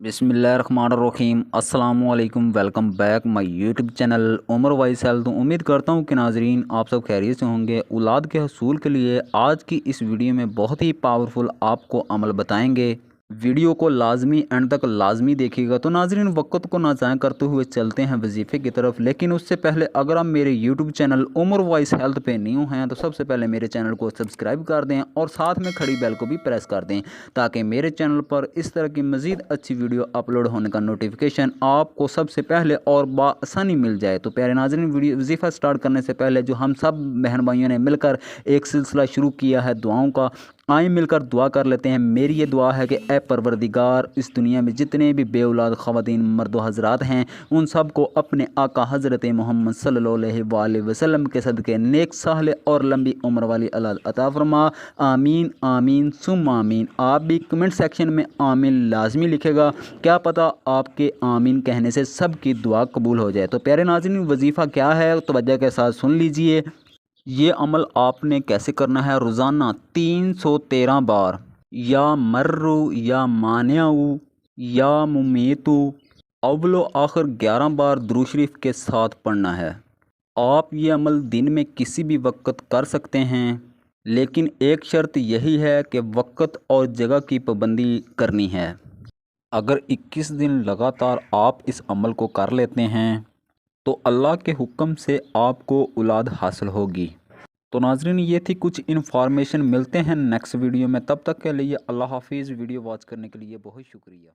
बिस्मिल्लाहिर्रहमानिर्रहीम अस्सलामुअलैकुम। Welcome back my YouTube channel Umar wise health. उम्मीद करता हूँ कि नाजरीन आप सब खैरियत से होंगे। औलाद के हसूल के लिए आज की इस वीडियो में बहुत ही पावरफुल आपको अमल बताएंगे। वीडियो को लाजमी एंड तक लाजमी देखिएगा। तो नाजरीन वक्त को ना ज़ाया करते हुए चलते हैं वजीफ़े की तरफ। लेकिन उससे पहले अगर आप मेरे YouTube channel Umar wise health पे न्यू हैं तो सबसे पहले मेरे चैनल को सब्सक्राइब कर दें और साथ में खड़ी बेल को भी प्रेस कर दें ताकि मेरे चैनल पर इस तरह की मज़ीद अच्छी वीडियो अपलोड होने का नोटिफिकेशन आपको सबसे पहले और बआसानी मिल जाए। तो प्यारे नाज़रीन वीडियो वजीफ़ा स्टार्ट करने से पहले जो हम सब बहन भाइयों ने मिलकर एक सिलसिला शुरू किया है दुआओं का, आइए मिलकर दुआ कर लेते हैं। मेरी ये दुआ है कि ए परवरदिगार इस दुनिया में जितने भी बेऔलाद ख़वातीन मर्द हज़रात हैं उन सब को अपने आका हज़रत मोहम्मद सल्लल्लाहु अलैहि वसल्लम के सदक़े नेक साहले और लंबी उम्र वाली औलाद अता फरमा। आमीन आमीन सुम आमीन। आप भी कमेंट सेक्शन में आमीन लाजमी लिखेगा, क्या पता आपके आमीन कहने से सब की दुआ कबूल हो जाए। तो प्यारे नाज़रीन वजीफ़ा क्या है तवज्जो के साथ सुन लीजिए। ये अमल आपने कैसे करना है, रोज़ाना 313 बार या मर्रू या मान्याऊ या मुमीतू अव्वलो आखिर 11 बार दुरूद शरीफ के साथ पढ़ना है। आप ये अमल दिन में किसी भी वक्त कर सकते हैं, लेकिन एक शर्त यही है कि वक्त और जगह की पाबंदी करनी है। अगर 21 दिन लगातार आप इस अमल को कर लेते हैं तो अल्लाह के हुक्म से आपको औलाद हासिल होगी। तो नाजरीन ये थी कुछ इन्फॉर्मेशन। मिलते हैं नेक्स्ट वीडियो में, तब तक के लिए अल्लाह हाफिज़। वीडियो वॉच करने के लिए बहुत शुक्रिया।